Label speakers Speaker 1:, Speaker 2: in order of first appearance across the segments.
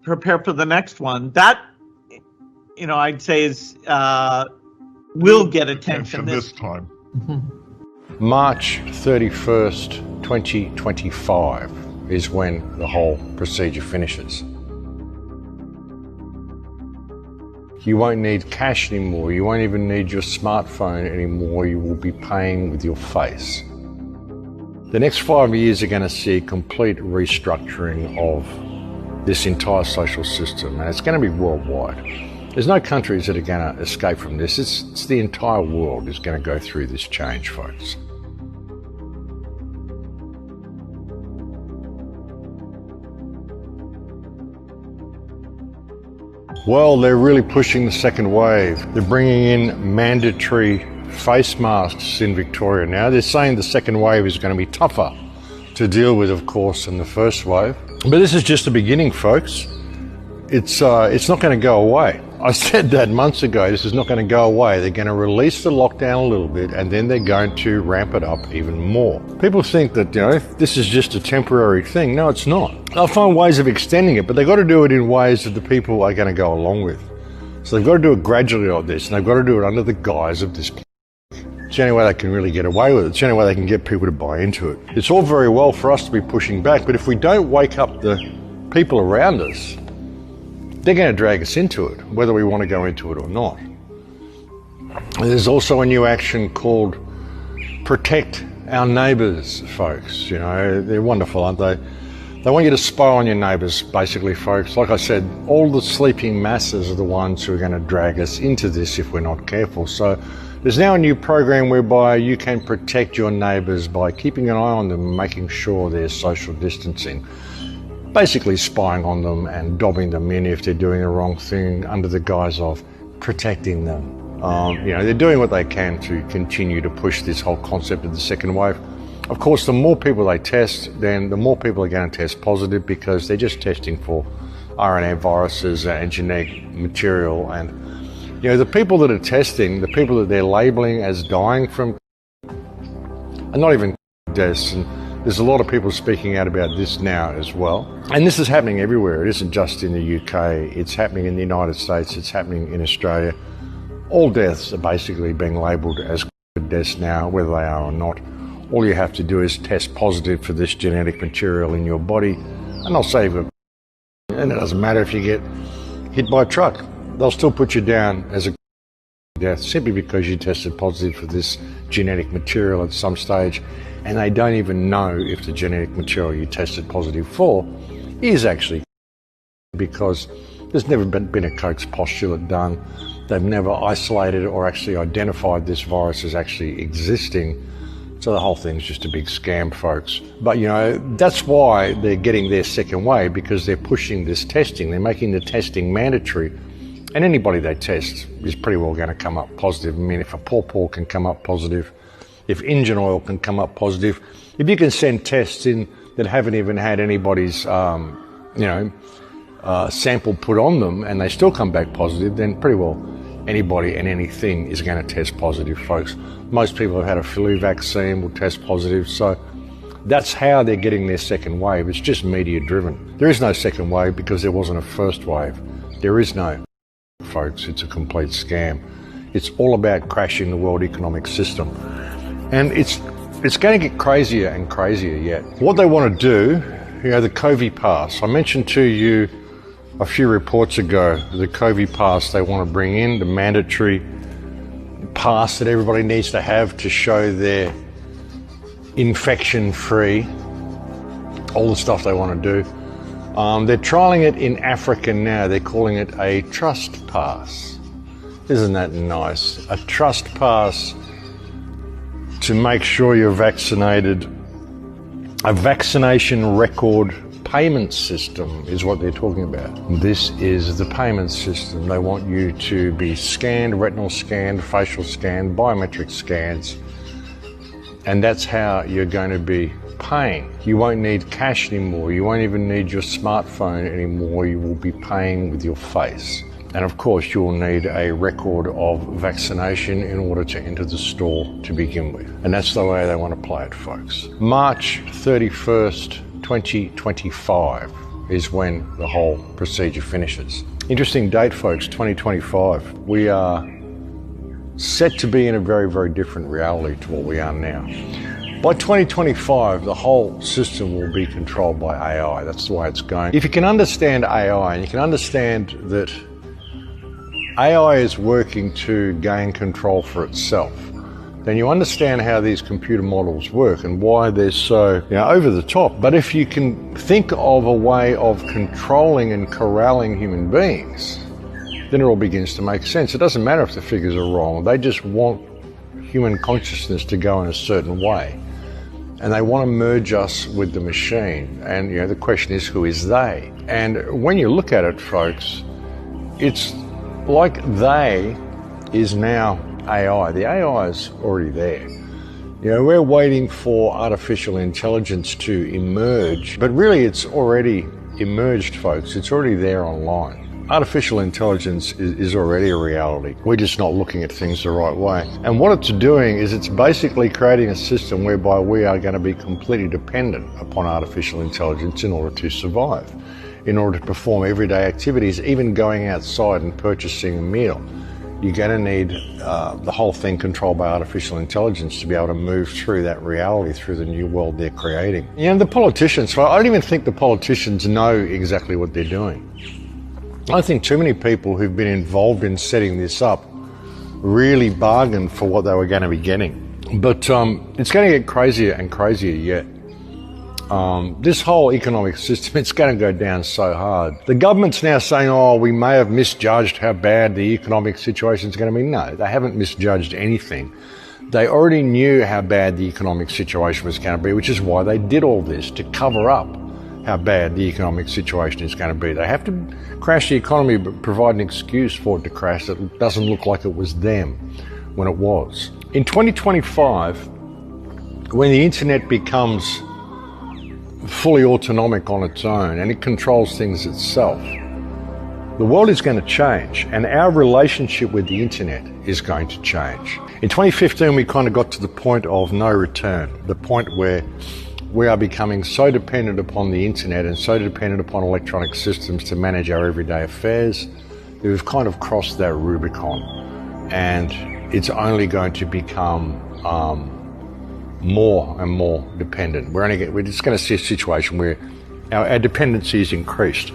Speaker 1: prepare for the next one. That, I'd say is will get attention this
Speaker 2: time.
Speaker 3: March 31st, 2025 is when the whole procedure finishes. You won't need cash anymore. You won't even need your smartphone anymore. You will be paying with your face. The next 5 years are going to see a complete restructuring of this entire social system, and it's going to be worldwide. There's no countries that are going to escape from this. It's the entire world is going to go through this change, folks. Well, they're really pushing the second wave. They're bringing in mandatory face masks in Victoria now. They're saying the second wave is going to be tougher to deal with, of course, than the first wave. But this is just the beginning, folks. It's not going to go away. I said that months ago. This is not going to go away. They're going to release the lockdown a little bit, and then they're going to ramp it up even more. People think that, this is just a temporary thing. No, it's not. They'll find ways of extending it, but they've got to do it in ways that the people are going to go along with. So they've got to do it gradually like this, and they've got to do it under the guise of this. It's the only way they can really get away with it. It's the only way they can get people to buy into it. It's all very well for us to be pushing back, but if we don't wake up the people around us, they're going to drag us into it, whether we want to go into it or not. There's also a new action called Protect Our Neighbours, folks. They're wonderful, aren't they? They want you to spy on your neighbours, basically, folks. Like I said, all the sleeping masses are the ones who are going to drag us into this if we're not careful. So there's now a new program whereby you can protect your neighbours by keeping an eye on them and making sure there's social distancing. Basically spying on them and dobbing them in if they're doing the wrong thing under the guise of protecting them. They're doing what they can to continue to push this whole concept of the second wave. Of course, the more people they test, then the more people are going to test positive because they're just testing for RNA viruses and genetic material. And, the people that are testing, the people that they're labeling as dying from are not even deaths. And there's a lot of people speaking out about this now as well. And this is happening everywhere. It isn't just in the UK. It's happening in the United States. It's happening in Australia. All deaths are basically being labelled as deaths now, whether they are or not. All you have to do is test positive for this genetic material in your body, and they'll say you've got. And it doesn't matter if you get hit by a truck. They'll still put you down as a death simply because you tested positive for this genetic material at some stage, and they don't even know if the genetic material you tested positive for is actually, because there's never been a Koch's postulate done. They've never isolated or actually identified this virus as actually existing. So the whole thing's just a big scam, folks. But, that's why they're getting their second wave, because they're pushing this testing. They're making the testing mandatory. And anybody they test is pretty well going to come up positive. I mean, if a pawpaw can come up positive, if engine oil can come up positive, if you can send tests in that haven't even had anybody's, sample put on them and they still come back positive, then pretty well anybody and anything is going to test positive, folks. Most people who've had a flu vaccine will test positive. So that's how they're getting their second wave. It's just media driven. There is no second wave because there wasn't a first wave. There is no, folks. It's a complete scam. It's all about crashing the world economic system. And it's going to get crazier and crazier yet. What they want to do, the COVID pass. I mentioned to you a few reports ago, the COVID pass they want to bring in, the mandatory pass that everybody needs to have to show they're infection-free, all the stuff they want to do. They're trialling it in Africa now. They're calling it a trust pass. Isn't that nice? A trust pass to make sure you're vaccinated. A vaccination record payment system is what they're talking about. This is the payment system. They want you to be scanned, retinal scanned, facial scanned, biometric scans, and that's how you're going to be paying. You won't need cash anymore. You won't even need your smartphone anymore. You will be paying with your face. And of course, you'll need a record of vaccination in order to enter the store to begin with. And that's the way they want to play it, folks. March 31st, 2025 is when the whole procedure finishes. Interesting date, folks, 2025. We are set to be in a very, very different reality to what we are now. By 2025, the whole system will be controlled by AI. That's the way it's going. If you can understand AI, and you can understand that AI is working to gain control for itself, then you understand how these computer models work and why they're so, over the top. But if you can think of a way of controlling and corralling human beings, then it all begins to make sense. It doesn't matter if the figures are wrong. They just want human consciousness to go in a certain way. And they want to merge us with the machine. And, the question is, who is they? And when you look at it, folks, it's like they is now AI. The AI is already there. We're waiting for artificial intelligence to emerge, but really it's already emerged, folks. It's already there online. Artificial intelligence is already a reality. We're just not looking at things the right way. And what it's doing is it's basically creating a system whereby we are going to be completely dependent upon artificial intelligence in order to survive, in order to perform everyday activities, even going outside and purchasing a meal. You're going to need the whole thing controlled by artificial intelligence to be able to move through that reality, through the new world they're creating. The politicians, I don't even think the politicians know exactly what they're doing. I think too many people who've been involved in setting this up really bargained for what they were going to be getting. But it's going to get crazier and crazier yet. This whole economic system, it's going to go down so hard. The government's now saying, we may have misjudged how bad the economic situation is going to be. No, they haven't misjudged anything. They already knew how bad the economic situation was going to be, which is why they did all this, to cover up how bad the economic situation is going to be. They have to crash the economy, but provide an excuse for it to crash that doesn't look like it was them when it was. In 2025, when the internet becomes fully autonomic on its own and it controls things itself, the world is going to change, and our relationship with the internet is going to change. In 2015, we kind of got to the point of no return, the point where we are becoming so dependent upon the internet and so dependent upon electronic systems to manage our everyday affairs that we've kind of crossed that Rubicon, and it's only going to become more and more dependent. We're just going to see a situation where our dependency is increased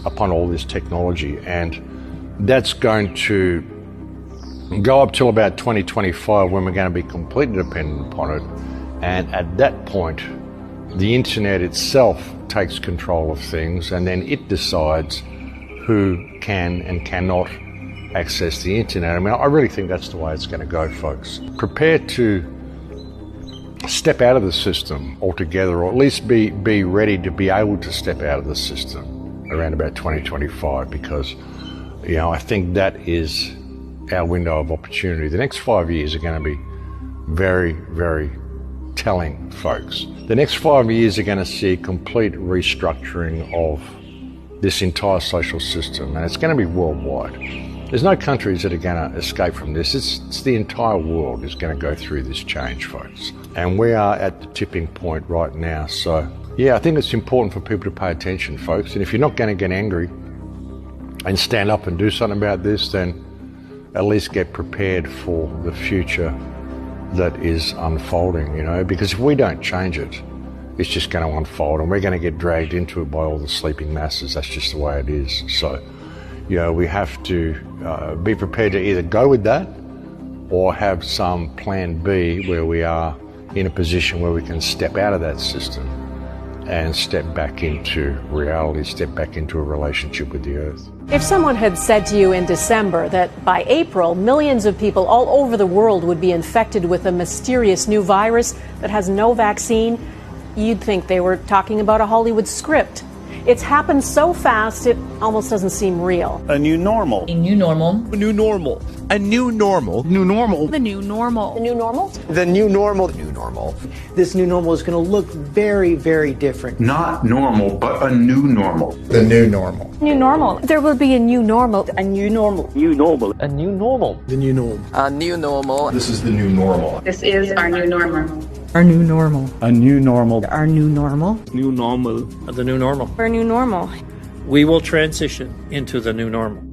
Speaker 3: upon all this technology, and that's going to go up till about 2025 when we're going to be completely dependent upon it. And at that point, the internet itself takes control of things, and then it decides who can and cannot access the internet. I really think that's the way it's going to go, folks. Prepare to step out of the system altogether, or at least be ready to be able to step out of the system around about 2025, because I think that is our window of opportunity. The next 5 years are going to be very, very telling, folks. The next 5 years are going to see a complete restructuring of this entire social system, and it's going to be worldwide. There's no countries that are going to escape from this. It's the entire world is going to go through this change, folks. And we are at the tipping point right now. So, I think it's important for people to pay attention, folks. And if you're not going to get angry and stand up and do something about this, then at least get prepared for the future that is unfolding, because if we don't change it, it's just going to unfold, and we're going to get dragged into it by all the sleeping masses. That's just the way it is. So, we have to be prepared to either go with that or have some plan B where we are in a position where we can step out of that system and step back into reality, step back into a relationship with the earth.
Speaker 2: If someone had said to you in December that by April, millions of people all over the world would be infected with a mysterious new virus that has no vaccine, you'd think they were talking about a Hollywood script. It's happened so fast, it almost doesn't seem real.
Speaker 4: A new normal.
Speaker 5: A new normal.
Speaker 6: A new normal. A new normal.
Speaker 4: New normal.
Speaker 5: The new normal.
Speaker 2: The new normal?
Speaker 6: The new normal. The new normal.
Speaker 7: This new normal is going to look very, very different.
Speaker 4: Not normal, but a new normal.
Speaker 6: The new normal.
Speaker 2: New normal. There will be a new normal.
Speaker 7: A new normal.
Speaker 4: New normal.
Speaker 6: A new normal.
Speaker 7: The new normal.
Speaker 6: A new normal.
Speaker 4: This is the new normal.
Speaker 5: This is our new normal.
Speaker 7: Our new normal.
Speaker 4: A new normal.
Speaker 7: Our new normal.
Speaker 4: New normal.
Speaker 6: The new normal.
Speaker 2: Our new normal.
Speaker 8: we will transition into the new normal.